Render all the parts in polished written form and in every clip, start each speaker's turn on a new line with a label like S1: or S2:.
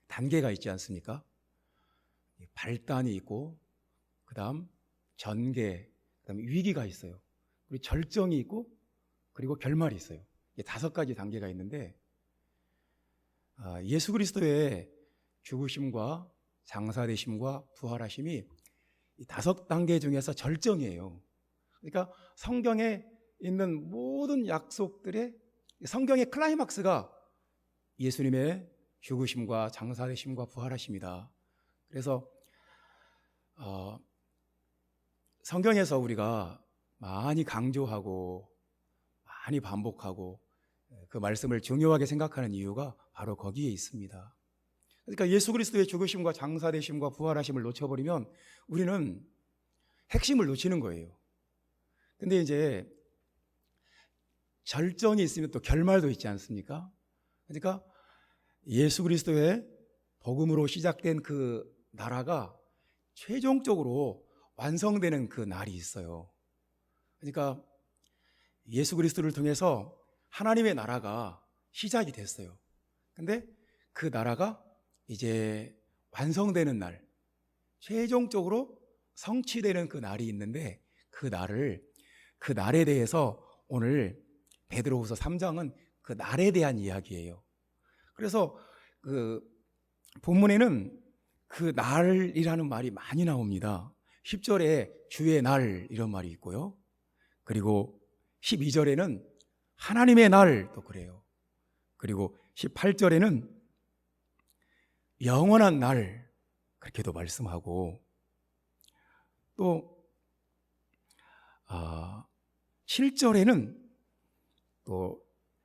S1: 단계가 있지 않습니까? 발단이 있고, 그 다음 전개, 그 다음 위기가 있어요. 그리고 절정이 있고, 그리고 결말이 있어요. 5가지 단계가 있는데, 예수 그리스도의 죽으심과 장사되심과 부활하심이 이 5단계 중에서 절정이에요. 그러니까 성경에 있는 모든 약속들의 성경의 클라이막스가 예수님의 죽으심과 장사되심과 부활하심이다. 그래서 성경에서 우리가 많이 강조하고 많이 반복하고 그 말씀을 중요하게 생각하는 이유가 바로 거기에 있습니다. 그러니까 예수 그리스도의 죽으심과 장사되심과 부활하심을 놓쳐버리면 우리는 핵심을 놓치는 거예요. 근데 이제 절정이 있으면 또 결말도 있지 않습니까? 그러니까 예수 그리스도의 복음으로 시작된 그 나라가 최종적으로 완성되는 그 날이 있어요. 그러니까 예수 그리스도를 통해서 하나님의 나라가 시작이 됐어요. 근데 그 나라가 이제 완성되는 날, 최종적으로 성취되는 그 날이 있는데 그 날에 대해서 오늘 베드로후서 3장은 그 날에 대한 이야기예요. 그래서 그 본문에는 그 날이라는 말이 많이 나옵니다. 10절에 주의 날 이런 말이 있고요. 그리고 12절에는 하나님의 날도 그래요. 그리고 18절에는 영원한 날 그렇게도 말씀하고, 또 7절에는 또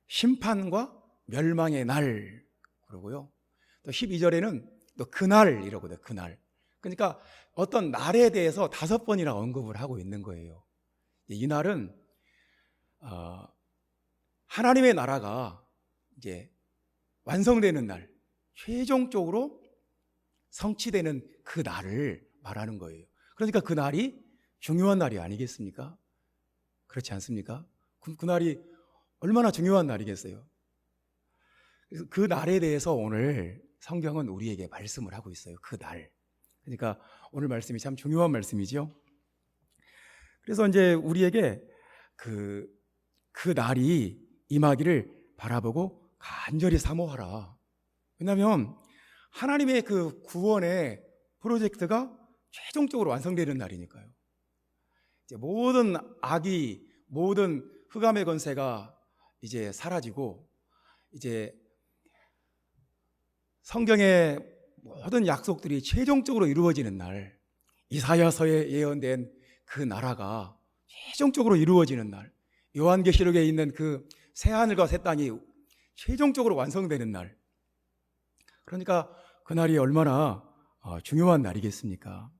S1: 심판과 멸망의 날 그러고요. 또 12절에는 또 그날 이러고 돼요. 그날. 그러니까 어떤 날에 대해서 5번이나 언급을 하고 있는 거예요. 이 날은 하나님의 나라가 이제 완성되는 날, 최종적으로 성취되는 그 날을 말하는 거예요. 그러니까 그 날이 중요한 날이 아니겠습니까? 그렇지 않습니까? 그 날이 얼마나 중요한 날이겠어요? 그래서 그 날에 대해서 오늘 성경은 우리에게 말씀을 하고 있어요. 그 날. 그러니까 오늘 말씀이 참 중요한 말씀이죠. 그래서 이제 우리에게 그 날이 임하기를 바라보고 간절히 사모하라. 왜냐하면 하나님의 그 구원의 프로젝트가 최종적으로 완성되는 날이니까요. 이제 모든 악이, 모든 흑암의 권세가 이제 사라지고, 이제 성경의 모든 약속들이 최종적으로 이루어지는 날, 이사야서에 예언된 그 나라가 최종적으로 이루어지는 날, 요한계시록에 있는 그 새하늘과 새 땅이 최종적으로 완성되는 날, 그러니까 그날이 얼마나 중요한 날이겠습니까?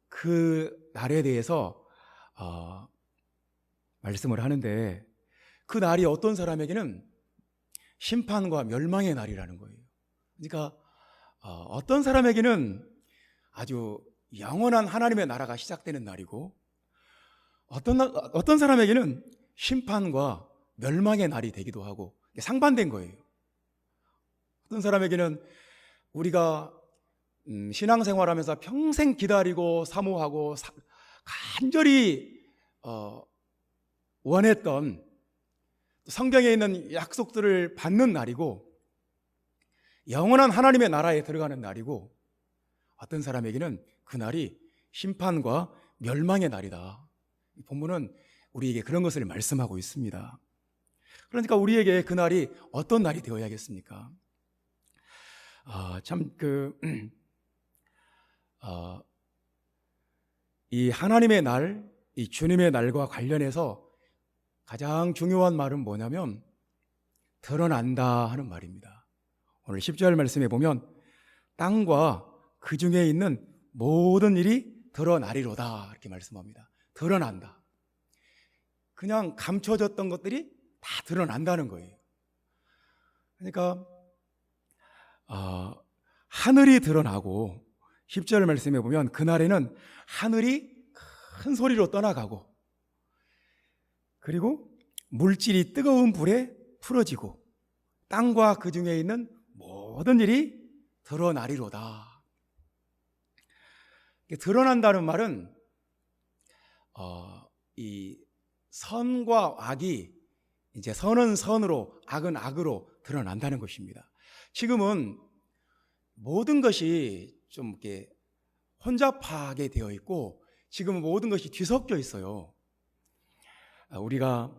S1: 그 날에 대해서 말씀을 하는데, 그 날이 어떤 사람에게는 심판과 멸망의 날이라는 거예요. 그러니까 어떤 사람에게는 아주 영원한 하나님의 나라가 시작되는 날이고, 어떤 사람에게는 심판과 멸망의 날이 되기도 하고, 상반된 거예요. 어떤 사람에게는 우리가 신앙생활하면서 평생 기다리고 사모하고 간절히 원했던 성경에 있는 약속들을 받는 날이고, 영원한 하나님의 나라에 들어가는 날이고, 어떤 사람에게는 그 날이 심판과 멸망의 날이다. 본문은 우리에게 그런 것을 말씀하고 있습니다. 그러니까 우리에게 그 날이 어떤 날이 되어야겠습니까? 이 하나님의 날, 이 주님의 날과 관련해서 가장 중요한 말은 뭐냐면 드러난다 하는 말입니다. 오늘 10절 말씀에 보면 땅과 그 중에 있는 모든 일이 드러나리로다 이렇게 말씀합니다. 드러난다. 그냥 감춰졌던 것들이 다 드러난다는 거예요. 그러니까 하늘이 드러나고, 10절 말씀에 보면 그날에는 하늘이 큰 소리로 떠나가고, 그리고 물질이 뜨거운 불에 풀어지고, 땅과 그 중에 있는 모든 일이 드러나리로다. 드러난다는 말은 이 선과 악이 이제 선은 선으로 악은 악으로 드러난다는 것입니다. 지금은 모든 것이 좀 이렇게 혼잡하게 되어 있고 지금은 모든 것이 뒤섞여 있어요. 우리가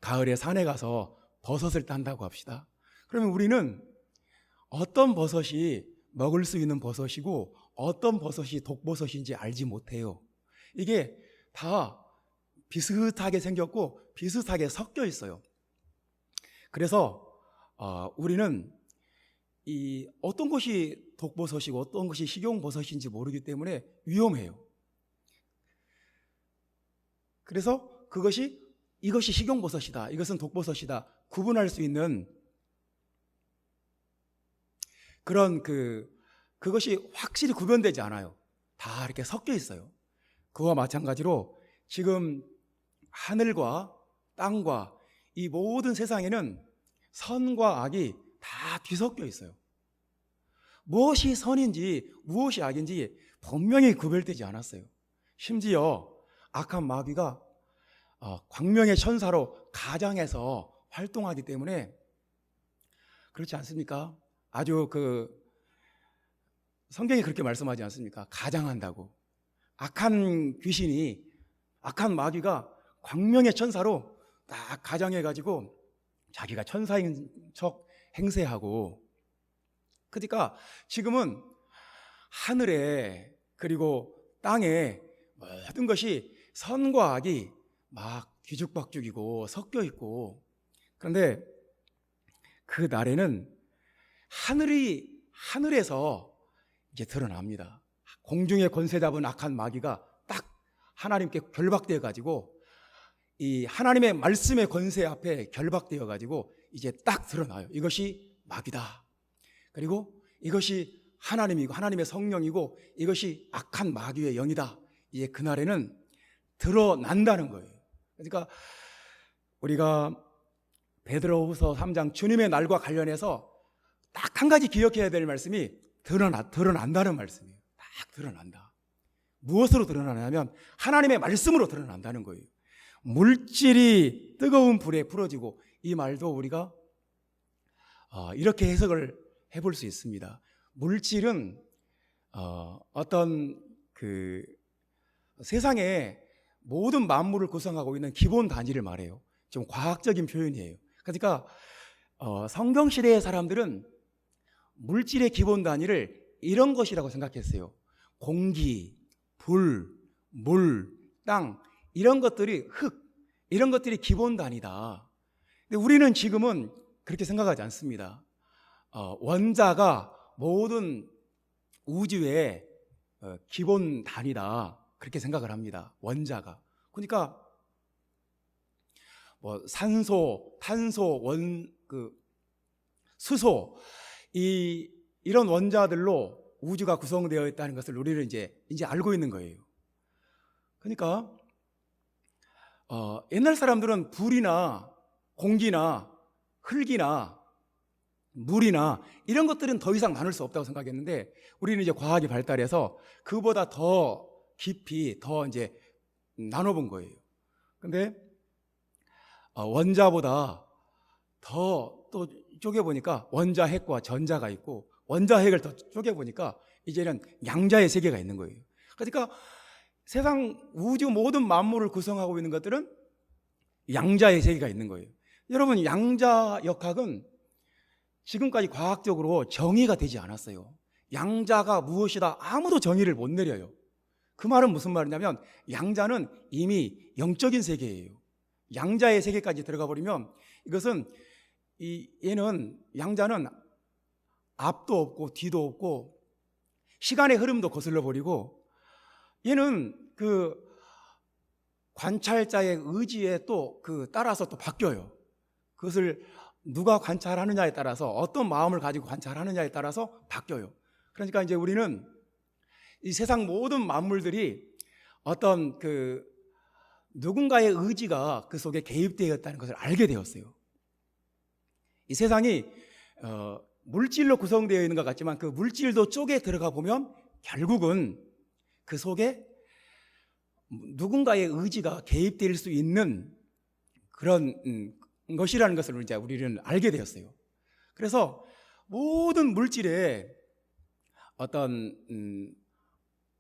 S1: 가을에 산에 가서 버섯을 딴다고 합시다. 그러면 우리는 어떤 버섯이 먹을 수 있는 버섯이고 어떤 버섯이 독버섯인지 알지 못해요. 이게 다 비슷하게 생겼고 비슷하게 섞여 있어요. 그래서 우리는 이 어떤 것이 독버섯이고 어떤 것이 식용버섯인지 모르기 때문에 위험해요. 그래서 이것이 식용버섯이다, 이것은 독버섯이다 구분할 수 있는 그런 그것이 확실히 구별되지 않아요. 다 이렇게 섞여 있어요. 그와 마찬가지로 지금 하늘과 땅과 이 모든 세상에는 선과 악이 다 뒤섞여 있어요. 무엇이 선인지 무엇이 악인지 분명히 구별되지 않았어요. 심지어 악한 마귀가 광명의 천사로 가장해서 활동하기 때문에 그렇지 않습니까? 아주 성경이 그렇게 말씀하지 않습니까? 가장한다고. 악한 귀신이, 악한 마귀가 광명의 천사로 딱 가장해가지고 자기가 천사인 척 행세하고, 그러니까 지금은 하늘에 그리고 땅에 모든 것이 선과 악이 막 뒤죽박죽이고 섞여 있고, 그런데 그 날에는 하늘에서 이제 드러납니다. 공중의 권세 잡은 악한 마귀가 딱 하나님께 결박되어 가지고 이 하나님의 말씀의 권세 앞에 결박되어 가지고 이제 딱 드러나요. 이것이 마귀다. 그리고 이것이 하나님이고 하나님의 성령이고 이것이 악한 마귀의 영이다. 이제 그날에는 드러난다는 거예요. 그러니까 우리가 베드로후서 3장 주님의 날과 관련해서 딱 한 가지 기억해야 될 말씀이 드러난다는 말씀이에요. 딱 드러난다. 무엇으로 드러나냐면 하나님의 말씀으로 드러난다는 거예요. 물질이 뜨거운 불에 풀어지고, 이 말도 우리가 이렇게 해석을 해볼 수 있습니다. 물질은 어떤 세상에 모든 만물을 구성하고 있는 기본 단위를 말해요. 좀 과학적인 표현이에요. 그러니까 성경 시대의 사람들은 물질의 기본 단위를 이런 것이라고 생각했어요. 공기, 불, 물, 땅, 이런 것들이 흙, 이런 것들이 기본 단위다. 근데 우리는 지금은 그렇게 생각하지 않습니다. 원자가 모든 우주의 기본 단위다, 그렇게 생각을 합니다. 원자가. 그러니까 산소, 탄소, 수소, 이런 원자들로 우주가 구성되어 있다는 것을 우리는 이제 알고 있는 거예요. 그러니까 옛날 사람들은 불이나 공기나 흙이나 물이나 이런 것들은 더 이상 나눌 수 없다고 생각했는데, 우리는 이제 과학이 발달해서 그보다 더 깊이 더 이제 나눠본 거예요. 근데 원자보다 더 또 쪼개보니까 원자핵과 전자가 있고, 원자핵을 더 쪼개보니까 이제는 양자의 세계가 있는 거예요. 그러니까 세상 우주 모든 만물을 구성하고 있는 것들은 양자의 세계가 있는 거예요. 여러분, 양자역학은 지금까지 과학적으로 정의가 되지 않았어요. 양자가 무엇이다, 아무도 정의를 못 내려요. 그 말은 무슨 말이냐면 양자는 이미 영적인 세계예요. 양자의 세계까지 들어가 버리면 이것은 양자는 앞도 없고 뒤도 없고 시간의 흐름도 거슬러 버리고, 얘는 관찰자의 의지에 또 따라서 또 바뀌어요. 그것을 누가 관찰하느냐에 따라서, 어떤 마음을 가지고 관찰하느냐에 따라서 바뀌어요. 그러니까 이제 우리는 이 세상 모든 만물들이 어떤 누군가의 의지가 그 속에 개입되어 있다는 것을 알게 되었어요. 이 세상이 물질로 구성되어 있는 것 같지만 그 물질도 쪼개 들어가 보면 결국은 그 속에 누군가의 의지가 개입될 수 있는 그런 것이라는 것을 이제 우리는 알게 되었어요. 그래서 모든 물질에 어떤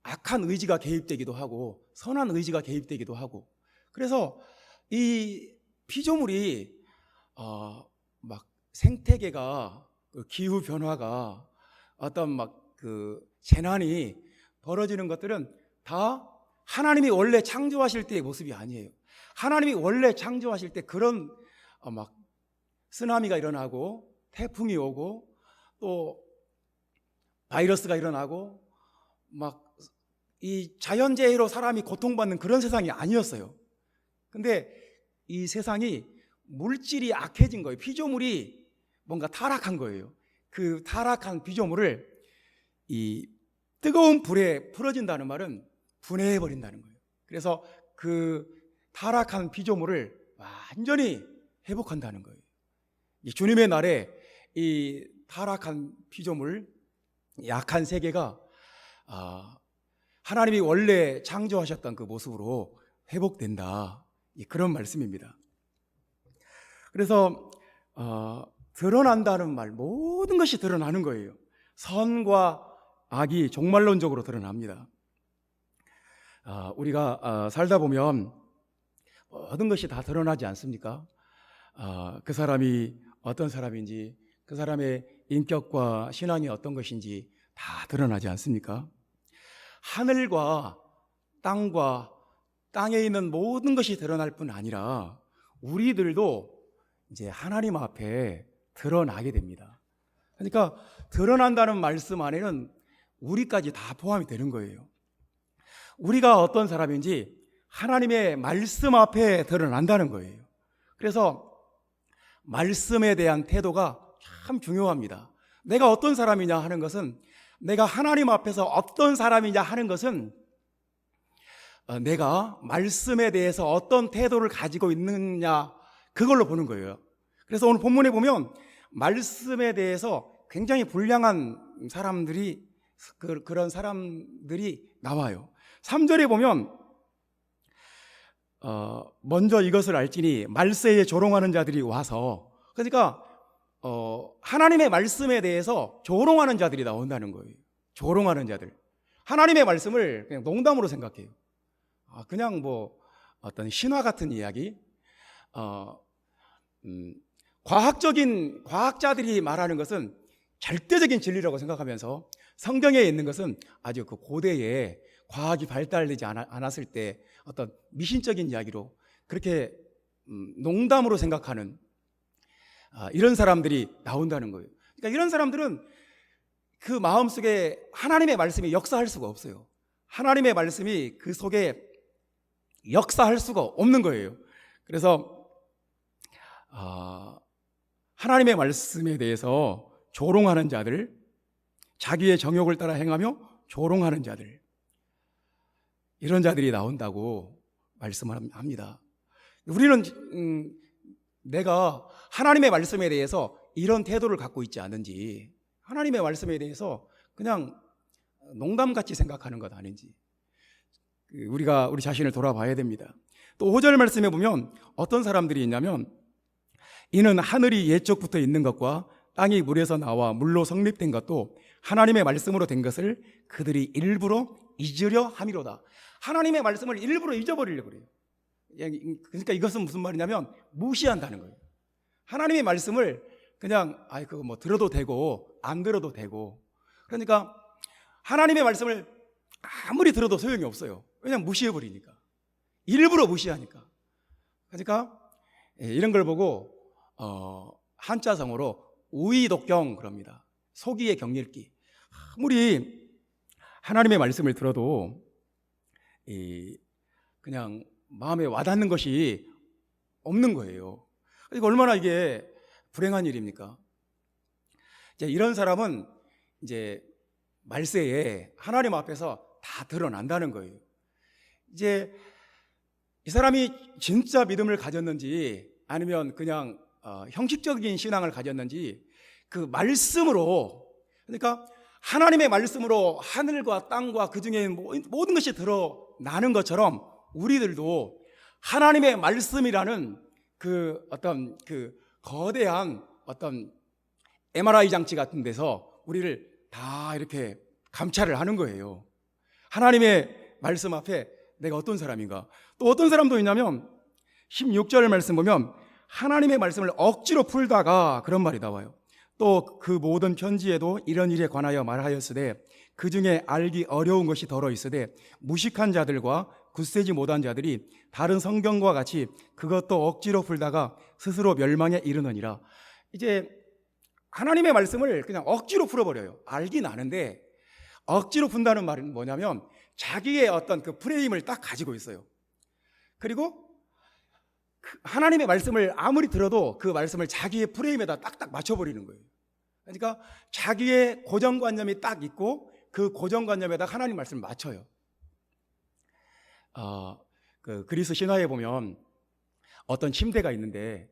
S1: 악한 의지가 개입되기도 하고 선한 의지가 개입되기도 하고, 그래서 이 피조물이 막 생태계가 기후 변화가 어떤 막 그 재난이 벌어지는 것들은 다 하나님이 원래 창조하실 때의 모습이 아니에요. 하나님이 원래 창조하실 때 그런 막 쓰나미가 일어나고 태풍이 오고 또 바이러스가 일어나고 막 이 자연재해로 사람이 고통받는 그런 세상이 아니었어요. 근데 이 세상이 물질이 악해진 거예요. 피조물이 뭔가 타락한 거예요. 그 타락한 피조물을 이 뜨거운 불에 풀어진다는 말은 분해해버린다는 거예요. 그래서 그 타락한 피조물을 완전히 회복한다는 거예요. 이 주님의 날에 이 타락한 피조물, 약한 세계가 하나님이 원래 창조하셨던 그 모습으로 회복된다, 그런 말씀입니다. 그래서 드러난다는 말, 모든 것이 드러나는 거예요. 선과 악이 종말론적으로 드러납니다. 우리가 살다 보면 모든 것이 다 드러나지 않습니까? 그 사람이 어떤 사람인지, 그 사람의 인격과 신앙이 어떤 것인지 다 드러나지 않습니까? 하늘과 땅과 땅에 있는 모든 것이 드러날 뿐 아니라 우리들도 이제 하나님 앞에 드러나게 됩니다. 그러니까 드러난다는 말씀 안에는 우리까지 다 포함이 되는 거예요. 우리가 어떤 사람인지 하나님의 말씀 앞에 드러난다는 거예요. 그래서 말씀에 대한 태도가 참 중요합니다. 내가 어떤 사람이냐 하는 것은, 내가 하나님 앞에서 어떤 사람이냐 하는 것은 내가 말씀에 대해서 어떤 태도를 가지고 있느냐, 그걸로 보는 거예요. 그래서 오늘 본문에 보면 말씀에 대해서 굉장히 불량한 사람들이, 그런 사람들이 나와요. 3절에 보면 먼저 이것을 알지니 말세에 조롱하는 자들이 와서, 그러니까 하나님의 말씀에 대해서 조롱하는 자들이 나온다는 거예요. 조롱하는 자들. 하나님의 말씀을 그냥 농담으로 생각해요. 그냥 뭐 어떤 신화 같은 이야기, 과학자들이 말하는 것은 절대적인 진리라고 생각하면서 성경에 있는 것은 아주 그 고대에 과학이 발달되지 않았을 때 어떤 미신적인 이야기로 그렇게 농담으로 생각하는 이런 사람들이 나온다는 거예요. 그러니까 이런 사람들은 그 마음속에 하나님의 말씀이 역사할 수가 없어요. 하나님의 말씀이 그 속에 역사할 수가 없는 거예요. 그래서 하나님의 말씀에 대해서 조롱하는 자들, 자기의 정욕을 따라 행하며 조롱하는 자들, 이런 자들이 나온다고 말씀합니다. 우리는 내가 하나님의 말씀에 대해서 이런 태도를 갖고 있지 않은지, 하나님의 말씀에 대해서 그냥 농담같이 생각하는 것 아닌지, 우리가 우리 자신을 돌아봐야 됩니다. 또 5절 말씀에 보면 어떤 사람들이 있냐면, 이는 하늘이 옛적부터 있는 것과 땅이 물에서 나와 물로 성립된 것도 하나님의 말씀으로 된 것을 그들이 일부러 잊으려 함이로다. 하나님의 말씀을 일부러 잊어버리려고 그래요. 그러니까 이것은 무슨 말이냐면 무시한다는 거예요. 하나님의 말씀을 그냥 그거 뭐 들어도 되고 안 들어도 되고, 그러니까 하나님의 말씀을 아무리 들어도 소용이 없어요. 그냥 무시해버리니까, 일부러 무시하니까. 그러니까 이런 걸 보고 한자성어로 우의독경 그럽니다. 소기의 경읽기. 아무리 하나님의 말씀을 들어도 그냥 마음에 와닿는 것이 없는 거예요. 그러니까 얼마나 이게 불행한 일입니까? 이제 이런 사람은 이제 말세에 하나님 앞에서 다 드러난다는 거예요. 이제 이 사람이 진짜 믿음을 가졌는지 아니면 그냥 형식적인 신앙을 가졌는지 그 말씀으로, 그러니까 하나님의 말씀으로 하늘과 땅과 그 중에 모든 것이 드러나는 것처럼 우리들도 하나님의 말씀이라는 그 어떤 그 거대한 어떤 MRI 장치 같은 데서 우리를 다 이렇게 감찰을 하는 거예요. 하나님의 말씀 앞에 내가 어떤 사람인가. 또 어떤 사람도 있냐면 16절 말씀 보면 하나님의 말씀을 억지로 풀다가 그런 말이 나와요. 또 그 모든 편지에도 이런 일에 관하여 말하였으되 그 중에 알기 어려운 것이 더러 있으되 무식한 자들과 굳세지 못한 자들이 다른 성경과 같이 그것도 억지로 풀다가 스스로 멸망에 이르느니라. 이제 하나님의 말씀을 그냥 억지로 풀어버려요. 알긴 아는데 억지로 푼다는 말은 뭐냐면 자기의 어떤 그 프레임을 딱 가지고 있어요. 그리고 하나님의 말씀을 아무리 들어도 그 말씀을 자기의 프레임에다 딱딱 맞춰버리는 거예요. 그러니까 자기의 고정관념이 딱 있고 그 고정관념에다 하나님 말씀을 맞춰요. 그 그리스 신화에 보면 어떤 침대가 있는데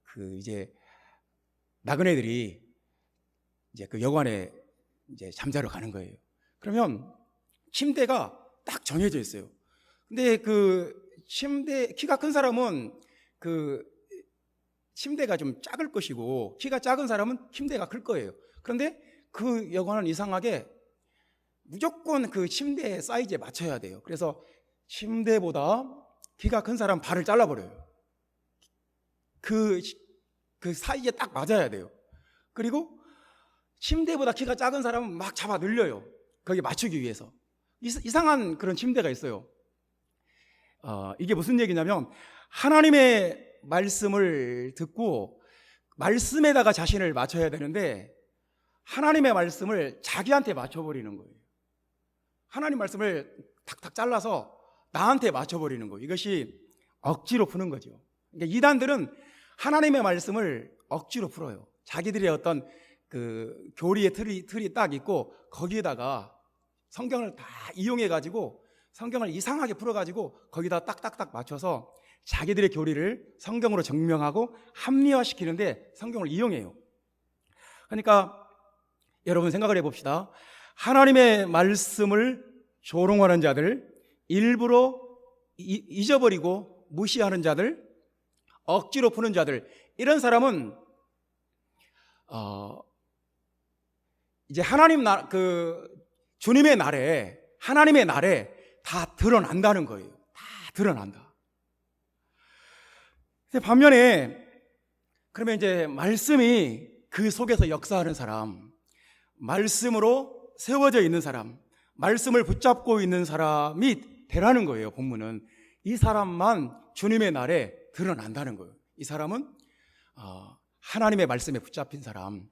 S1: 그 이제 나그네들이 이제 그 여관에 이제 잠자러 가는 거예요. 그러면 침대가 딱 정해져 있어요. 근데 그 침대 키가 큰 사람은 그 침대가 좀 작을 것이고 키가 작은 사람은 침대가 클 거예요. 그런데 그 여관은 이상하게 무조건 그 침대 사이즈에 맞춰야 돼요. 그래서 침대보다 키가 큰 사람 발을 잘라버려요. 그 사이즈에 딱 맞아야 돼요. 그리고 침대보다 키가 작은 사람은 막 잡아 늘려요. 거기에 맞추기 위해서. 이상한 그런 침대가 있어요. 이게 무슨 얘기냐면 하나님의 말씀을 듣고 말씀에다가 자신을 맞춰야 되는데 하나님의 말씀을 자기한테 맞춰버리는 거예요. 하나님 말씀을 탁탁 잘라서 나한테 맞춰버리는 거예요. 이것이 억지로 푸는 거죠. 그러니까 이단들은 하나님의 말씀을 억지로 풀어요. 자기들의 어떤 그 교리의 틀이 딱 있고 거기에다가 성경을 다 이용해가지고 성경을 이상하게 풀어가지고 거기다 딱딱딱 맞춰서 자기들의 교리를 성경으로 증명하고 합리화시키는데 성경을 이용해요. 그러니까 여러분 생각을 해봅시다. 하나님의 말씀을 조롱하는 자들, 일부러 잊어버리고 무시하는 자들, 억지로 푸는 자들, 이런 사람은 이제 주님의 날에, 하나님의 날에 다 드러난다는 거예요. 다 드러난다. 반면에 그러면 이제 말씀이 그 속에서 역사하는 사람, 말씀으로 세워져 있는 사람, 말씀을 붙잡고 있는 사람이 되라는 거예요. 본문은 이 사람만 주님의 날에 드러난다는 거예요. 이 사람은 하나님의 말씀에 붙잡힌 사람.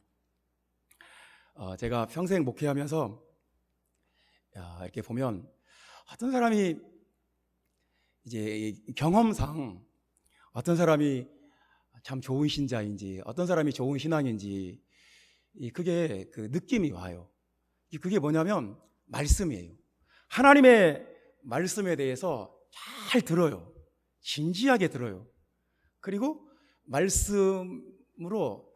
S1: 제가 평생 목회하면서 이렇게 보면 어떤 사람이 이제 경험상 어떤 사람이 참 좋은 신자인지 어떤 사람이 좋은 신앙인지 그게 그 느낌이 와요. 그게 뭐냐면 말씀이에요. 하나님의 말씀에 대해서 잘 들어요. 진지하게 들어요. 그리고 말씀으로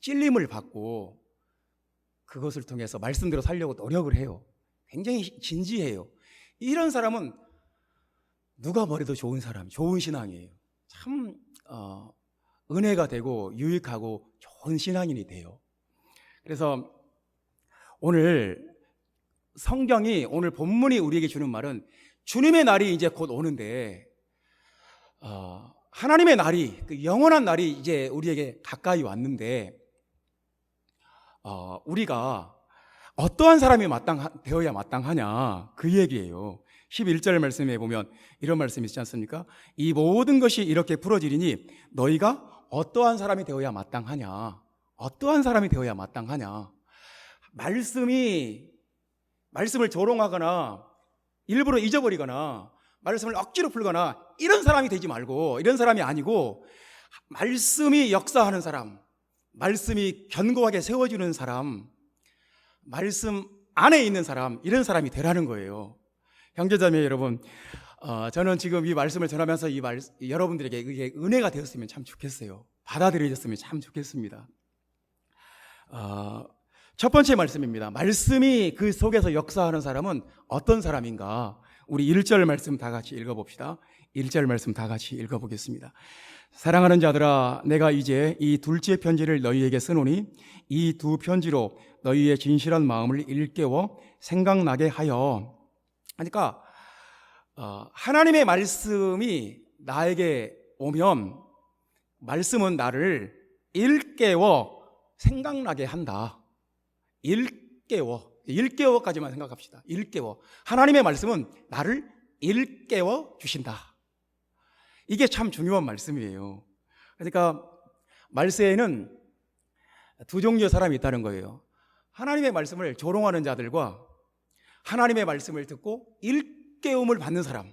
S1: 찔림을 받고 그것을 통해서 말씀대로 살려고 노력을 해요. 굉장히 진지해요. 이런 사람은 누가 뭐래도 좋은 사람, 좋은 신앙이에요. 참 은혜가 되고 유익하고 좋은 신앙인이 돼요. 그래서 오늘 성경이, 오늘 본문이 우리에게 주는 말은 주님의 날이 이제 곧 오는데 하나님의 날이, 그 영원한 날이 이제 우리에게 가까이 왔는데 우리가 어떠한 사람이 되어야 마땅하냐, 그 얘기예요. 11절 말씀에 보면 이런 말씀이 있지 않습니까? 이 모든 것이 이렇게 풀어지리니 너희가 어떠한 사람이 되어야 마땅하냐, 어떠한 사람이 되어야 마땅하냐. 말씀을 조롱하거나 일부러 잊어버리거나 말씀을 억지로 풀거나 이런 사람이 되지 말고, 이런 사람이 아니고 말씀이 역사하는 사람, 말씀이 견고하게 세워주는 사람, 말씀 안에 있는 사람, 이런 사람이 되라는 거예요. 형제자매 여러분, 저는 지금 이 말씀을 전하면서 여러분들에게 이게 은혜가 되었으면 참 좋겠어요. 받아들여졌으면 참 좋겠습니다. 첫 번째 말씀입니다. 말씀이 그 속에서 역사하는 사람은 어떤 사람인가? 우리 1절 말씀 다 같이 읽어봅시다. 1절 말씀 다 같이 읽어보겠습니다. 사랑하는 자들아, 내가 이제 이 둘째 편지를 너희에게 쓰노니 이 두 편지로 너희의 진실한 마음을 일깨워 생각나게 하여. 그러니까 하나님의 말씀이 나에게 오면 말씀은 나를 일깨워 생각나게 한다. 일깨워까지만 생각합시다. 일깨워. 하나님의 말씀은 나를 일깨워 주신다. 이게 참 중요한 말씀이에요. 그러니까 말세에는 두 종류의 사람이 있다는 거예요. 하나님의 말씀을 조롱하는 자들과 하나님의 말씀을 듣고 일깨움을 받는 사람,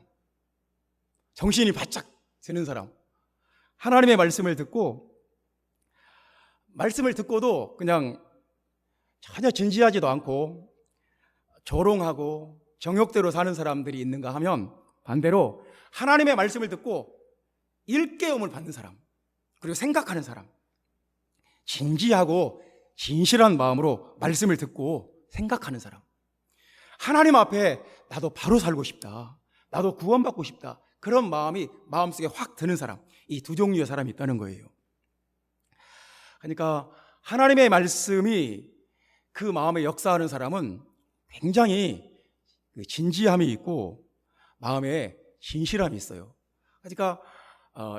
S1: 정신이 바짝 드는 사람. 하나님의 말씀을 듣고도 그냥 전혀 진지하지도 않고 조롱하고 정욕대로 사는 사람들이 있는가 하면, 반대로 하나님의 말씀을 듣고 일깨움을 받는 사람, 그리고 생각하는 사람, 진지하고 진실한 마음으로 말씀을 듣고 생각하는 사람, 하나님 앞에 나도 바로 살고 싶다, 나도 구원받고 싶다, 그런 마음이 마음속에 확 드는 사람, 이 두 종류의 사람이 있다는 거예요. 그러니까 하나님의 말씀이 그 마음에 역사하는 사람은 굉장히 진지함이 있고 마음에 진실함이 있어요. 그러니까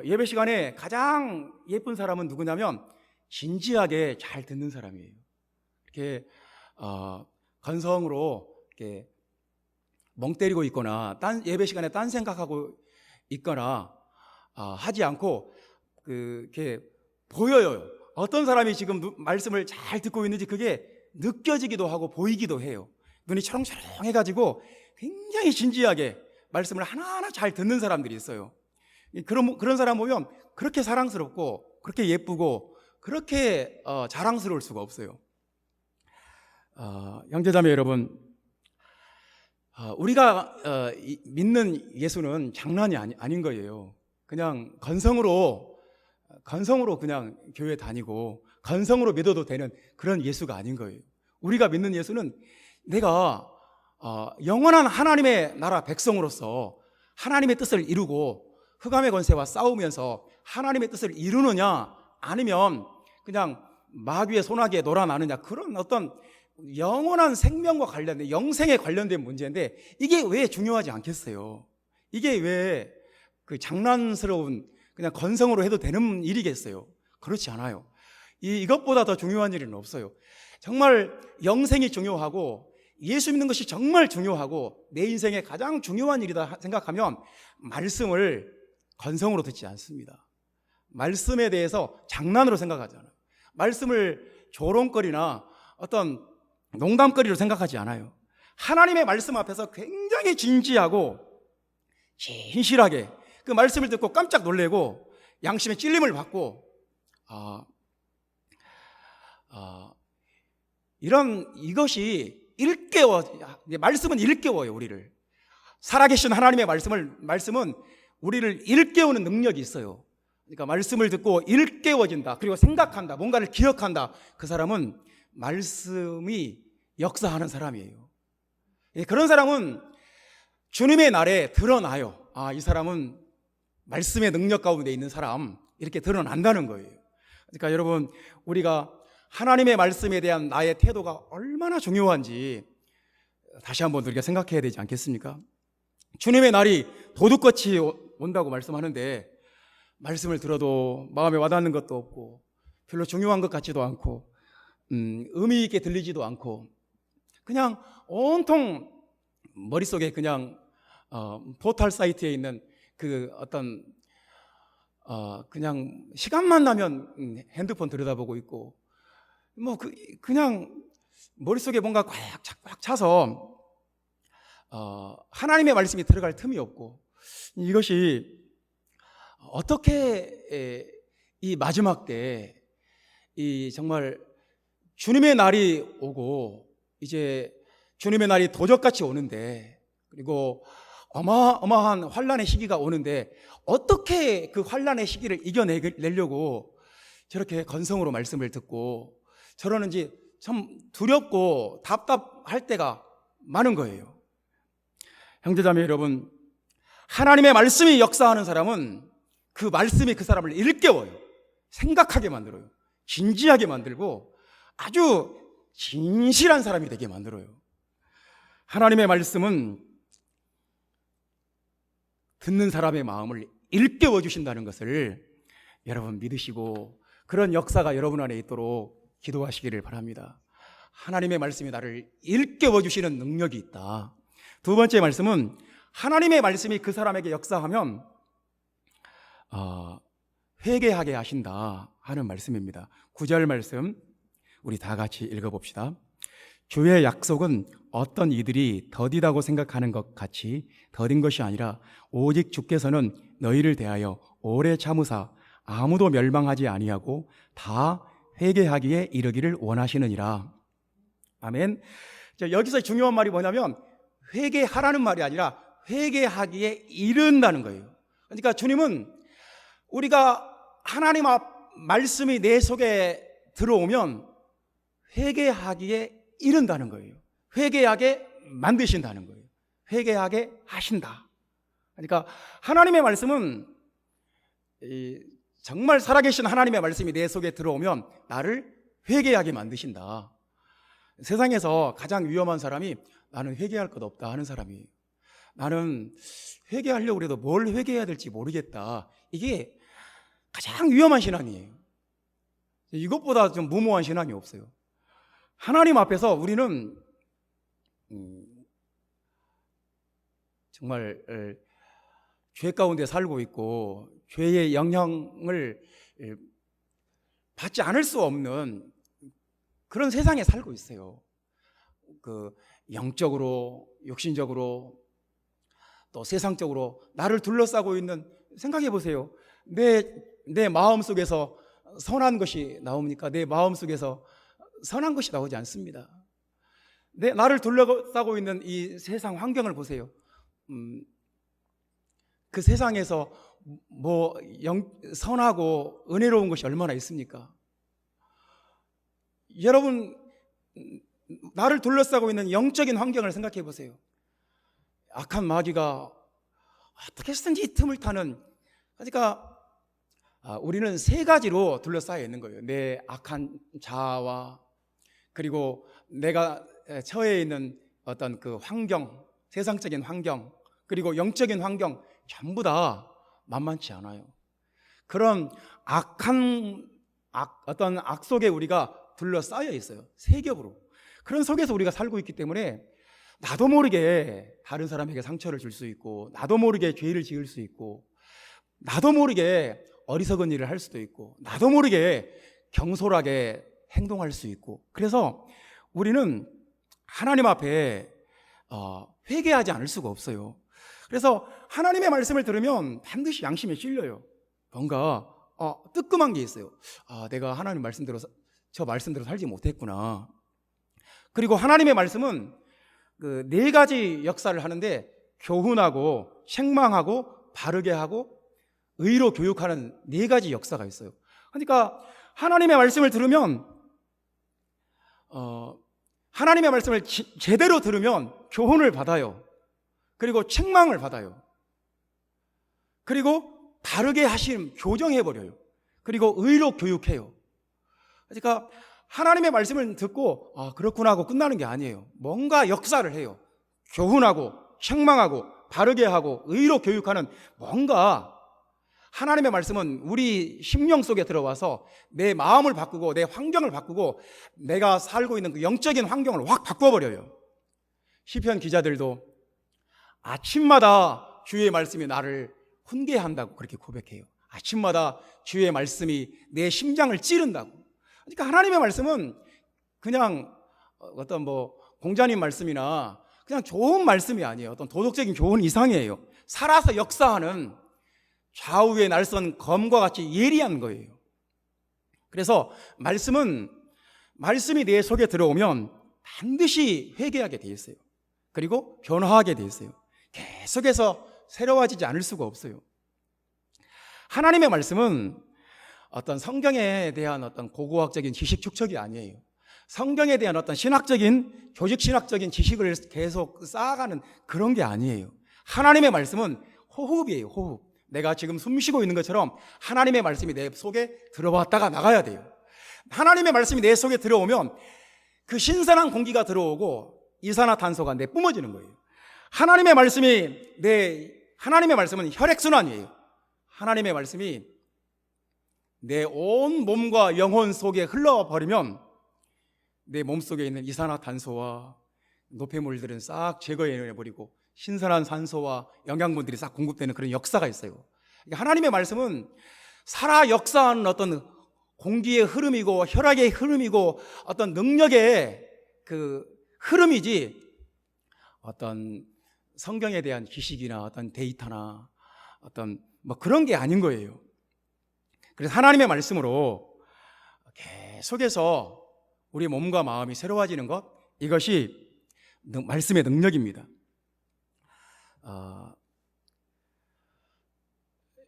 S1: 예배 시간에 가장 예쁜 사람은 누구냐면 진지하게 잘 듣는 사람이에요. 이렇게 건성으로 이렇게 멍 때리고 있거나 예배 시간에 딴 생각하고 있거나 하지 않고 이렇게 보여요. 어떤 사람이 지금 말씀을 잘 듣고 있는지 그게 느껴지기도 하고 보이기도 해요. 눈이 초롱초롱해가지고 굉장히 진지하게 말씀을 하나하나 잘 듣는 사람들이 있어요. 그런 사람 보면 그렇게 사랑스럽고 그렇게 예쁘고 그렇게 자랑스러울 수가 없어요. 형제자매 여러분, 우리가 믿는 예수는 장난이 아닌 거예요. 그냥 건성으로 그냥 교회 다니고 건성으로 믿어도 되는 그런 예수가 아닌 거예요. 우리가 믿는 예수는 내가 영원한 하나님의 나라 백성으로서 하나님의 뜻을 이루고 흑암의 권세와 싸우면서 하나님의 뜻을 이루느냐, 아니면 그냥 마귀의 손아귀에 놀아나느냐, 그런 어떤 영원한 생명과 관련된, 영생에 관련된 문제인데 이게 왜 중요하지 않겠어요? 이게 왜 그 장난스러운 그냥 건성으로 해도 되는 일이겠어요? 그렇지 않아요. 이것보다 더 중요한 일은 없어요. 정말 영생이 중요하고 예수 믿는 것이 정말 중요하고 내 인생의 가장 중요한 일이다 생각하면 말씀을 건성으로 듣지 않습니다. 말씀에 대해서 장난으로 생각하지 않아요. 말씀을 조롱거리나 어떤 농담거리로 생각하지 않아요. 하나님의 말씀 앞에서 굉장히 진지하고 진실하게 그 말씀을 듣고 깜짝 놀래고 양심의 찔림을 받고 이것이 말씀은 일깨워요, 우리를. 살아계신 하나님의 말씀은 우리를 일깨우는 능력이 있어요. 그러니까 말씀을 듣고 일깨워진다, 그리고 생각한다, 뭔가를 기억한다, 그 사람은 말씀이 역사하는 사람이에요. 그런 사람은 주님의 날에 드러나요. 이 사람은 말씀의 능력 가운데 있는 사람, 이렇게 드러난다는 거예요. 그러니까 여러분, 우리가 하나님의 말씀에 대한 나의 태도가 얼마나 중요한지 다시 한번 우리가 생각해야 되지 않겠습니까? 주님의 날이 도둑같이 온다고 말씀하는데 말씀을 들어도 마음에 와닿는 것도 없고 별로 중요한 것 같지도 않고 의미 있게 들리지도 않고 그냥 온통 머릿속에 그냥 포털 사이트에 있는 그 어떤 그냥 시간만 나면 핸드폰 들여다보고 있고 그냥 머릿속에 뭔가 꽉 차서 하나님의 말씀이 들어갈 틈이 없고, 이것이 어떻게 이 마지막 때 이 정말 주님의 날이 오고 이제 주님의 날이 도적같이 오는데, 그리고 어마어마한 환란의 시기가 오는데 어떻게 그 환란의 시기를 이겨내려고 저렇게 건성으로 말씀을 듣고 저러는지 참 두렵고 답답할 때가 많은 거예요. 형제자매 여러분, 하나님의 말씀이 역사하는 사람은 그 말씀이 그 사람을 일깨워요. 생각하게 만들어요. 진지하게 만들고 아주 진실한 사람이 되게 만들어요. 하나님의 말씀은 듣는 사람의 마음을 일깨워 주신다는 것을 여러분 믿으시고 그런 역사가 여러분 안에 있도록 기도하시기를 바랍니다. 하나님의 말씀이 나를 일깨워 주시는 능력이 있다. 두 번째 말씀은 하나님의 말씀이 그 사람에게 역사하면 회개하게 하신다 하는 말씀입니다. 9절 말씀 우리 다 같이 읽어봅시다. 주의 약속은 어떤 이들이 더디다고 생각하는 것 같이 더딘 것이 아니라 오직 주께서는 너희를 대하여 오래 참으사 아무도 멸망하지 아니하고 다 회개하기에 이르기를 원하시느니라. 아멘. 여기서 중요한 말이 뭐냐면 회개하라는 말이 아니라 회개하기에 이른다는 거예요. 그러니까 주님은 우리가 하나님 앞 말씀이 내 속에 들어오면 회개하기에 이른다는 거예요. 회개하게 만드신다는 거예요. 회개하게 하신다. 그러니까 하나님의 말씀은 정말 살아계신 하나님의 말씀이 내 속에 들어오면 나를 회개하게 만드신다. 세상에서 가장 위험한 사람이 나는 회개할 것 없다 하는 사람이에요. 나는 회개하려고 해도 뭘 회개해야 될지 모르겠다. 이게 가장 위험한 신앙이에요. 이것보다 좀 무모한 신앙이 없어요. 하나님 앞에서 우리는 정말 죄 가운데 살고 있고 죄의 영향을 받지 않을 수 없는 그런 세상에 살고 있어요. 그 영적으로, 육신적으로, 또 세상적으로 나를 둘러싸고 있는, 생각해 보세요. 내 마음 속에서 선한 것이 나옵니까? 내 마음 속에서 선한 것이 나오지 않습니다. 나를 둘러싸고 있는 이 세상 환경을 보세요. 그 세상에서 선하고 은혜로운 것이 얼마나 있습니까? 여러분, 나를 둘러싸고 있는 영적인 환경을 생각해 보세요. 악한 마귀가 어떻게 쓰든지 틈을 타는, 그러니까 우리는 세 가지로 둘러싸여 있는 거예요. 내 악한 자아와, 그리고 내가 처해 있는 어떤 그 환경, 세상적인 환경, 그리고 영적인 환경, 전부 다 만만치 않아요. 그런 어떤 악 속에 우리가 둘러싸여 있어요. 세 겹으로. 그런 속에서 우리가 살고 있기 때문에 나도 모르게 다른 사람에게 상처를 줄 수 있고, 나도 모르게 죄를 지을 수 있고, 나도 모르게 어리석은 일을 할 수도 있고, 나도 모르게 경솔하게 행동할 수 있고. 그래서 우리는 하나님 앞에 회개하지 않을 수가 없어요. 그래서 하나님의 말씀을 들으면 반드시 양심에 찔려요. 뭔가 뜨끔한 게 있어요. 내가 하나님 말씀대로 저 말씀대로 살지 못했구나. 그리고 하나님의 말씀은 그 네 가지 역사를 하는데 교훈하고 책망하고 바르게 하고 의로 교육하는 네 가지 역사가 있어요. 그러니까 하나님의 말씀을 들으면 하나님의 말씀을 제대로 들으면 교훈을 받아요. 그리고 책망을 받아요. 그리고 바르게 하심 교정해버려요. 그리고 의로 교육해요. 그러니까 하나님의 말씀을 듣고 그렇구나 하고 끝나는 게 아니에요. 뭔가 역사를 해요. 교훈하고 책망하고 바르게 하고 의로 교육하는, 뭔가 하나님의 말씀은 우리 심령 속에 들어와서 내 마음을 바꾸고 내 환경을 바꾸고 내가 살고 있는 그 영적인 환경을 확 바꿔버려요. 시편 기자들도 아침마다 주의 말씀이 나를 훈계한다고 그렇게 고백해요. 아침마다 주의 말씀이 내 심장을 찌른다고. 그러니까 하나님의 말씀은 그냥 어떤 공자님 말씀이나 그냥 좋은 말씀이 아니에요. 어떤 도덕적인 교훈 이상이에요. 살아서 역사하는 좌우의 날선 검과 같이 예리한 거예요. 그래서 말씀이 내 속에 들어오면 반드시 회개하게 돼 있어요. 그리고 변화하게 돼 있어요. 계속해서 새로워지지 않을 수가 없어요. 하나님의 말씀은 어떤 성경에 대한 어떤 고고학적인 지식 축적이 아니에요. 성경에 대한 어떤 신학적인, 교직 신학적인 지식을 계속 쌓아가는 그런 게 아니에요. 하나님의 말씀은 호흡이에요, 호흡. 내가 지금 숨 쉬고 있는 것처럼 하나님의 말씀이 내 속에 들어왔다가 나가야 돼요. 하나님의 말씀이 내 속에 들어오면 그 신선한 공기가 들어오고 이산화탄소가 내뿜어지는 거예요. 하나님의 말씀은 혈액순환이에요. 하나님의 말씀이 내 온 몸과 영혼 속에 흘러버리면 내 몸속에 있는 이산화탄소와 노폐물들은 싹 제거해버리고 신선한 산소와 영양분들이 싹 공급되는 그런 역사가 있어요. 하나님의 말씀은 살아 역사하는 어떤 공기의 흐름이고 혈액의 흐름이고 어떤 능력의 그 흐름이지 어떤 성경에 대한 지식이나 어떤 데이터나 어떤 뭐 그런 게 아닌 거예요. 그래서 하나님의 말씀으로 계속해서 우리 몸과 마음이 새로워지는 것, 이것이 말씀의 능력입니다.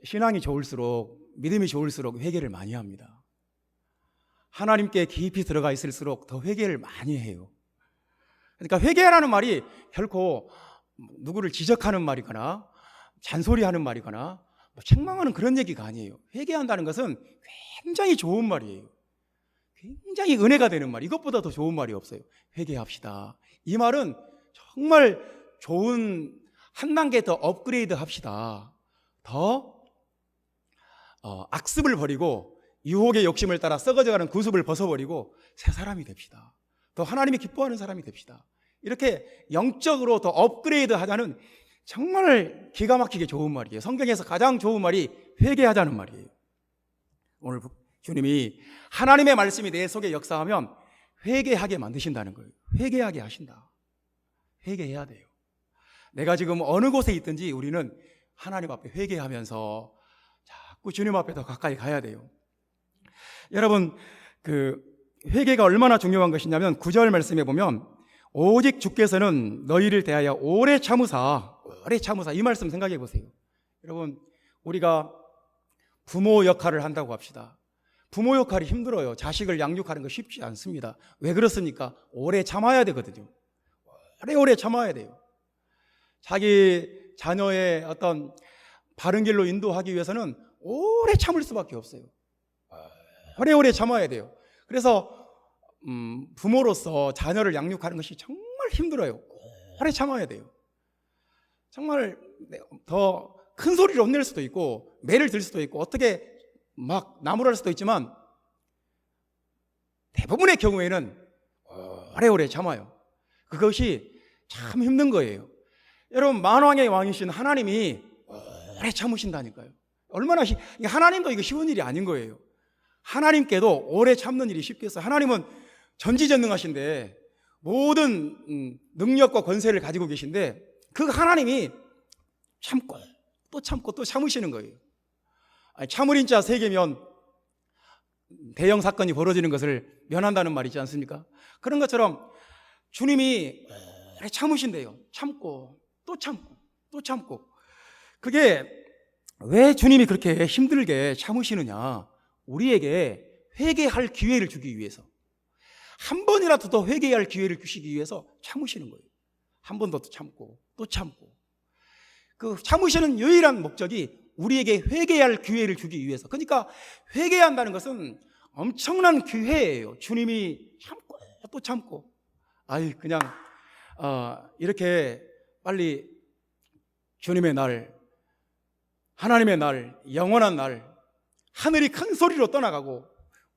S1: 신앙이 좋을수록, 믿음이 좋을수록 회개를 많이 합니다. 하나님께 깊이 들어가 있을수록 더 회개를 많이 해요. 그러니까 회개라는 말이 결코 누구를 지적하는 말이거나 잔소리하는 말이거나 책망하는 그런 얘기가 아니에요. 회개한다는 것은 굉장히 좋은 말이에요. 굉장히 은혜가 되는 말, 이것보다 더 좋은 말이 없어요. 회개합시다. 이 말은 정말 좋은, 한 단계 더 업그레이드 합시다. 더 악습을 버리고 유혹의 욕심을 따라 썩어져가는 구습을 벗어버리고 새 사람이 됩시다. 더 하나님이 기뻐하는 사람이 됩시다. 이렇게 영적으로 더 업그레이드 하자는 정말 기가 막히게 좋은 말이에요. 성경에서 가장 좋은 말이 회개하자는 말이에요. 오늘 주님이 하나님의 말씀이 내 속에 역사하면 회개하게 만드신다는 거예요. 회개하게 하신다. 회개해야 돼요. 내가 지금 어느 곳에 있든지 우리는 하나님 앞에 회개하면서 자꾸 주님 앞에 더 가까이 가야 돼요. 여러분, 그 회개가 얼마나 중요한 것이냐면 9절 말씀에 보면 오직 주께서는 너희를 대하여 오래 참으사 이 말씀 생각해 보세요. 여러분, 우리가 부모 역할을 한다고 합시다. 부모 역할이 힘들어요. 자식을 양육하는 거 쉽지 않습니다. 왜 그렇습니까? 오래 참아야 되거든요. 오래 참아야 돼요. 자기 자녀의 어떤 바른 길로 인도하기 위해서는 오래 참을 수밖에 없어요. 오래 참아야 돼요. 그래서 부모로서 자녀를 양육하는 것이 정말 힘들어요. 오래 참아야 돼요. 정말 더 큰 소리를 혼낼 수도 있고 매를 들 수도 있고 어떻게 막 나무랄 수도 있지만 대부분의 경우에는 오래 참아요. 그것이 참 힘든 거예요. 여러분, 만왕의 왕이신 하나님이 오래 참으신다니까요. 얼마나 하나님도 이거 쉬운 일이 아닌 거예요. 하나님께도 오래 참는 일이 쉽겠어요. 하나님은 전지전능하신데 모든 능력과 권세를 가지고 계신데 그 하나님이 참고 또 참고 또 참으시는 거예요. 참을인 자 세계면 대형 사건이 벌어지는 것을 면한다는 말이지 않습니까? 그런 것처럼 주님이 오래 참으신대요. 참고 또 참고 또 참고. 그게 왜 주님이 그렇게 힘들게 참으시느냐? 우리에게 회개할 기회를 주기 위해서, 한 번이라도 더 회개할 기회를 주시기 위해서 참으시는 거예요. 한 번 더 참고 또 참고. 그 참으시는 유일한 목적이 우리에게 회개할 기회를 주기 위해서. 그러니까 회개한다는 것은 엄청난 기회예요. 주님이 참고 또 참고. 그냥 이렇게 빨리 주님의 날, 하나님의 날, 영원한 날, 하늘이 큰 소리로 떠나가고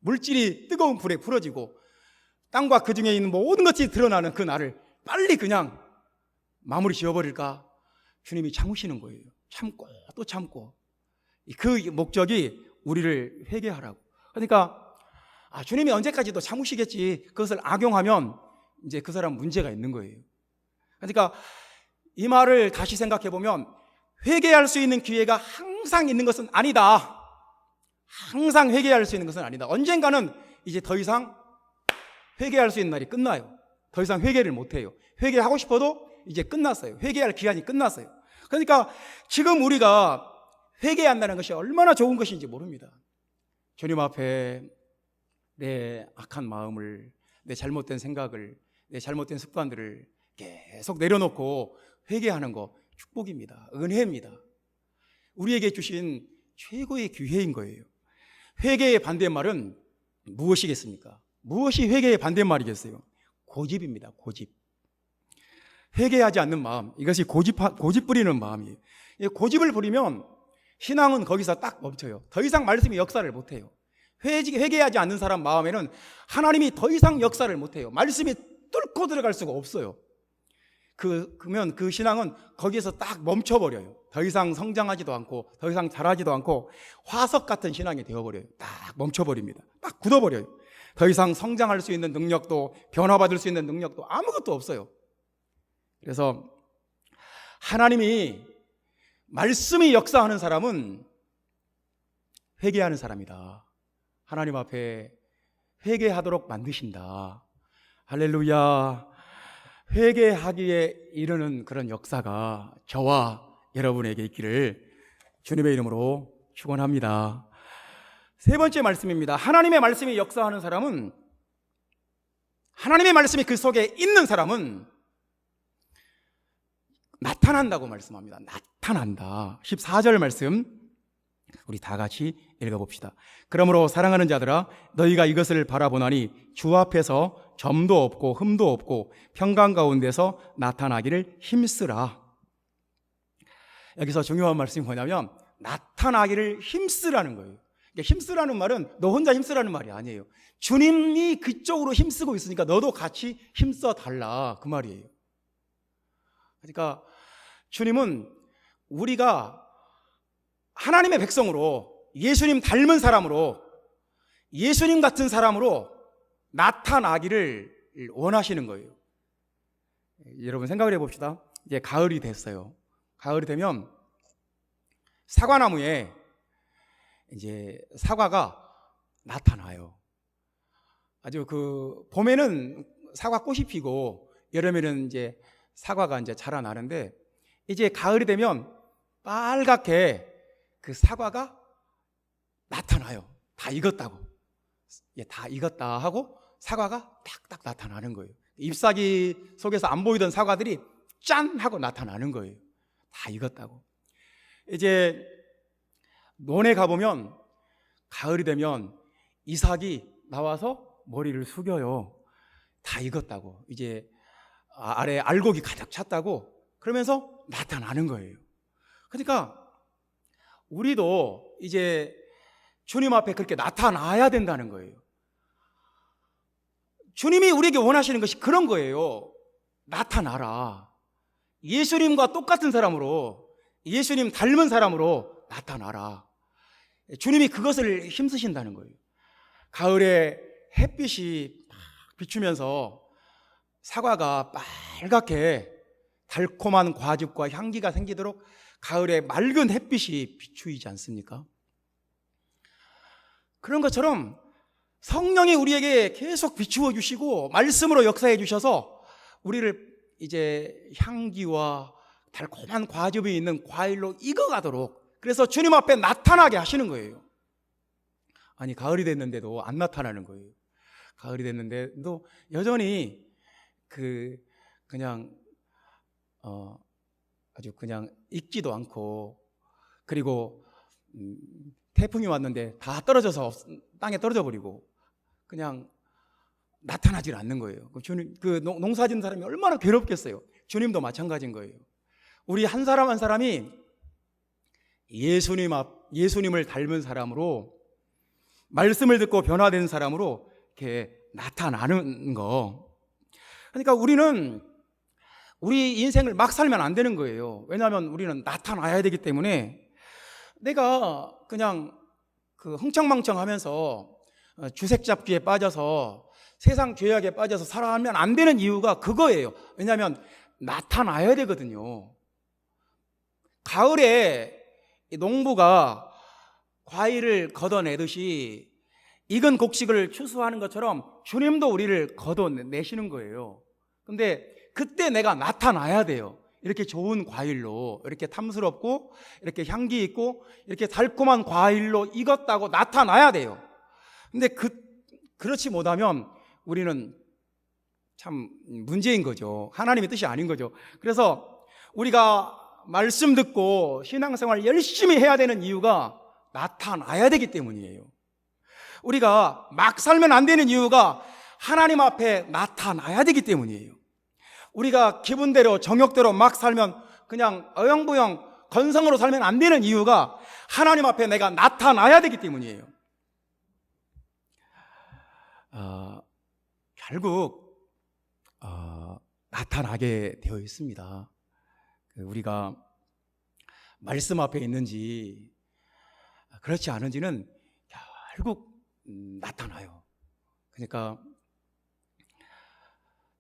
S1: 물질이 뜨거운 불에 풀어지고 땅과 그 중에 있는 모든 것이 드러나는 그 날을 빨리 그냥 마무리 지어버릴까? 주님이 참으시는 거예요. 참고 또 참고. 그 목적이 우리를 회개하라고. 그러니까 주님이 언제까지도 참으시겠지, 그것을 악용하면 이제 그 사람 문제가 있는 거예요. 그러니까 이 말을 다시 생각해 보면 회개할 수 있는 기회가 항상 있는 것은 아니다. 항상 회개할 수 있는 것은 아니다. 언젠가는 이제 더 이상 회개할 수 있는 날이 끝나요. 더 이상 회개를 못 해요. 회개하고 싶어도 이제 끝났어요. 회개할 기한이 끝났어요. 그러니까 지금 우리가 회개한다는 것이 얼마나 좋은 것인지 모릅니다. 주님 앞에 내 악한 마음을, 내 잘못된 생각을, 내 잘못된 습관들을 계속 내려놓고 회개하는 거 축복입니다. 은혜입니다. 우리에게 주신 최고의 기회인 거예요. 회개의 반대말은 무엇이겠습니까? 무엇이 회개의 반대말이겠어요? 고집입니다. 고집. 회개하지 않는 마음, 이것이 고집 부리는 마음이에요. 고집을 부리면 신앙은 거기서 딱 멈춰요. 더 이상 말씀이 역사를 못해요. 회개하지 않는 사람 마음에는 하나님이 더 이상 역사를 못해요. 말씀이 뚫고 들어갈 수가 없어요. 그러면 그 신앙은 거기에서 딱 멈춰버려요. 더 이상 성장하지도 않고 더 이상 자라지도 않고 화석 같은 신앙이 되어버려요. 딱 멈춰버립니다. 딱 굳어버려요. 더 이상 성장할 수 있는 능력도, 변화받을 수 있는 능력도 아무것도 없어요. 그래서 하나님이 말씀이 역사하는 사람은 회개하는 사람이다. 하나님 앞에 회개하도록 만드신다. 할렐루야. 회개하기에 이르는 그런 역사가 저와 여러분에게 있기를 주님의 이름으로 축원합니다. 세 번째 말씀입니다. 하나님의 말씀이 역사하는 사람은, 하나님의 말씀이 그 속에 있는 사람은 나타난다고 말씀합니다. 나타난다. 14절 말씀 우리 다 같이 읽어봅시다. 그러므로 사랑하는 자들아, 너희가 이것을 바라보나니 주 앞에서 점도 없고 흠도 없고 평강 가운데서 나타나기를 힘쓰라. 여기서 중요한 말씀이 뭐냐면 나타나기를 힘쓰라는 거예요. 힘쓰라는 말은 너 혼자 힘쓰라는 말이 아니에요. 주님이 그쪽으로 힘쓰고 있으니까 너도 같이 힘써 달라, 그 말이에요. 그러니까 주님은 우리가 하나님의 백성으로, 예수님 닮은 사람으로, 예수님 같은 사람으로 나타나기를 원하시는 거예요. 여러분 생각을 해봅시다. 이제 가을이 됐어요. 가을이 되면 사과나무에 이제 사과가 나타나요. 아주 봄에는 사과꽃이 피고 여름에는 이제 사과가 이제 자라나는데, 이제 가을이 되면 빨갛게 그 사과가 나타나요. 다 익었다고. 다 익었다 하고 사과가 딱딱 나타나는 거예요. 잎사귀 속에서 안 보이던 사과들이 짠 하고 나타나는 거예요. 다 익었다고. 이제 논에 가보면 가을이 되면 이삭이 나와서 머리를 숙여요. 다 익었다고. 이제 아래 알곡이 가득 찼다고. 그러면서 나타나는 거예요. 그러니까 우리도 이제 주님 앞에 그렇게 나타나야 된다는 거예요. 주님이 우리에게 원하시는 것이 그런 거예요. 나타나라. 예수님과 똑같은 사람으로, 예수님 닮은 사람으로 나타나라. 주님이 그것을 힘쓰신다는 거예요. 가을에 햇빛이 막 비추면서 사과가 빨갛게 달콤한 과즙과 향기가 생기도록 가을에 맑은 햇빛이 비추이지 않습니까? 그런 것처럼 성령이 우리에게 계속 비추어 주시고 말씀으로 역사해 주셔서 우리를 이제 향기와 달콤한 과즙이 있는 과일로 익어가도록, 그래서 주님 앞에 나타나게 하시는 거예요. 아니, 가을이 됐는데도 안 나타나는 거예요. 가을이 됐는데도 여전히 그냥 아주 그냥 익지도 않고, 그리고 태풍이 왔는데 다 떨어져서 땅에 떨어져 버리고 그냥 나타나질 않는 거예요. 주님, 농사 짓는 사람이 얼마나 괴롭겠어요. 주님도 마찬가지인 거예요. 우리 한 사람 한 사람이 예수님을 닮은 사람으로, 말씀을 듣고 변화된 사람으로 이렇게 나타나는 거. 그러니까 우리는 우리 인생을 막 살면 안 되는 거예요. 왜냐하면 우리는 나타나야 되기 때문에. 내가 그냥 흥청망청하면서 주색 잡기에 빠져서 세상 죄악에 빠져서 살아가면 안 되는 이유가 그거예요. 왜냐하면 나타나야 되거든요. 가을에 농부가 과일을 걷어내듯이 익은 곡식을 추수하는 것처럼 주님도 우리를 걷어내시는 거예요. 근데 그때 내가 나타나야 돼요. 이렇게 좋은 과일로, 이렇게 탐스럽고 이렇게 향기 있고 이렇게 달콤한 과일로 익었다고 나타나야 돼요. 근데 그렇지 못하면 우리는 참 문제인 거죠. 하나님의 뜻이 아닌 거죠. 그래서 우리가 말씀 듣고 신앙생활 열심히 해야 되는 이유가 나타나야 되기 때문이에요. 우리가 막 살면 안 되는 이유가 하나님 앞에 나타나야 되기 때문이에요. 우리가 기분대로 정욕대로 막 살면 그냥 어영부영 건성으로 살면 안 되는 이유가 하나님 앞에 내가 나타나야 되기 때문이에요. 결국 나타나게 되어 있습니다. 우리가 말씀 앞에 있는지 그렇지 않은지는 결국 나타나요. 그러니까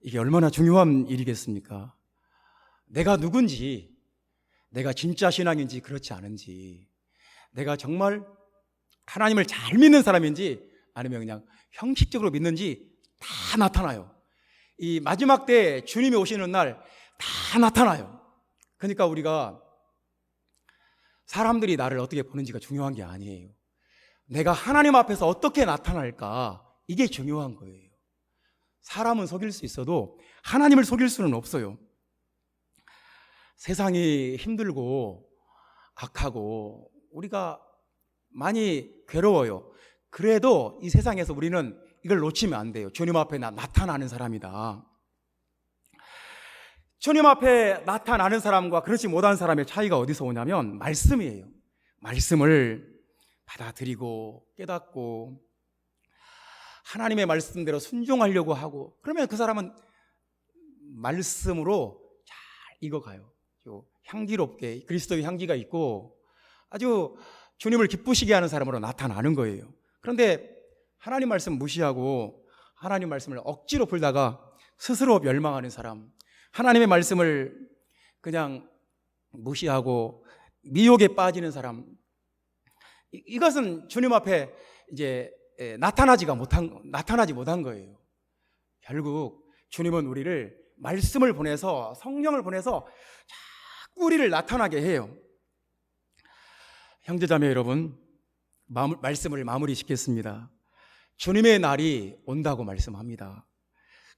S1: 이게 얼마나 중요한 일이겠습니까? 내가 누군지, 내가 진짜 신앙인지 그렇지 않은지, 내가 정말 하나님을 잘 믿는 사람인지 아니면 그냥 형식적으로 믿는지 다 나타나요. 이 마지막 때 주님이 오시는 날 다 나타나요. 그러니까 우리가 사람들이 나를 어떻게 보는지가 중요한 게 아니에요. 내가 하나님 앞에서 어떻게 나타날까, 이게 중요한 거예요. 사람은 속일 수 있어도 하나님을 속일 수는 없어요. 세상이 힘들고 악하고 우리가 많이 괴로워요. 그래도 이 세상에서 우리는 이걸 놓치면 안 돼요. 주님 앞에 나타나는 사람이다. 주님 앞에 나타나는 사람과 그렇지 못한 사람의 차이가 어디서 오냐면 말씀이에요. 말씀을 받아들이고 깨닫고 하나님의 말씀대로 순종하려고 하고, 그러면 그 사람은 말씀으로 잘 익어가요. 향기롭게 그리스도의 향기가 있고 아주 주님을 기쁘시게 하는 사람으로 나타나는 거예요. 그런데 하나님 말씀 무시하고 하나님 말씀을 억지로 풀다가 스스로 멸망하는 사람, 하나님의 말씀을 그냥 무시하고 미혹에 빠지는 사람, 이것은 주님 앞에 이제 나타나지 못한 거예요. 결국 주님은 우리를 말씀을 보내서, 성령을 보내서 자꾸 우리를 나타나게 해요. 형제자매 여러분, 말씀을 마무리 짓겠습니다. 주님의 날이 온다고 말씀합니다.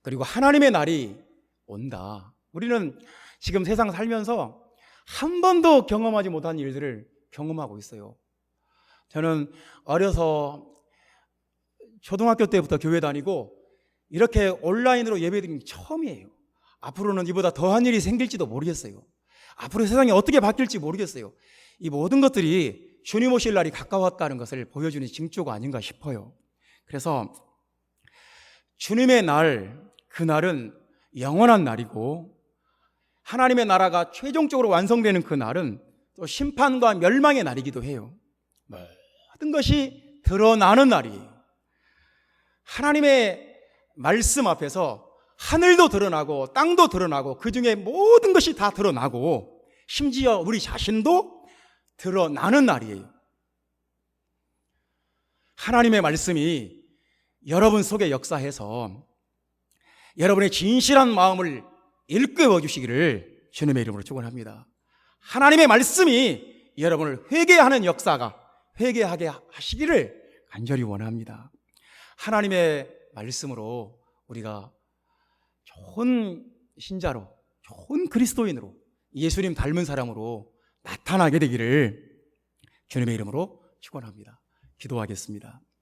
S1: 그리고 하나님의 날이 온다. 우리는 지금 세상 살면서 한 번도 경험하지 못한 일들을 경험하고 있어요. 저는 어려서 초등학교 때부터 교회 다니고 이렇게 온라인으로 예배드리는 게 처음이에요. 앞으로는 이보다 더한 일이 생길지도 모르겠어요. 앞으로 세상이 어떻게 바뀔지 모르겠어요. 이 모든 것들이 주님 오실 날이 가까웠다는 것을 보여주는 징조가 아닌가 싶어요. 그래서 주님의 날, 그 날은 영원한 날이고 하나님의 나라가 최종적으로 완성되는 그 날은 또 심판과 멸망의 날이기도 해요. 모든 것이 드러나는 날이에요. 하나님의 말씀 앞에서 하늘도 드러나고 땅도 드러나고 그 중에 모든 것이 다 드러나고 심지어 우리 자신도 드러나는 날이에요. 하나님의 말씀이 여러분 속에 역사해서 여러분의 진실한 마음을 일깨워 주시기를 주님의 이름으로 축원합니다. 하나님의 말씀이 여러분을 회개하는 역사가 회개하게 하시기를 간절히 원합니다. 하나님의 말씀으로 우리가 좋은 신자로, 좋은 그리스도인으로, 예수님 닮은 사람으로 나타나게 되기를 주님의 이름으로 축원합니다. 기도하겠습니다.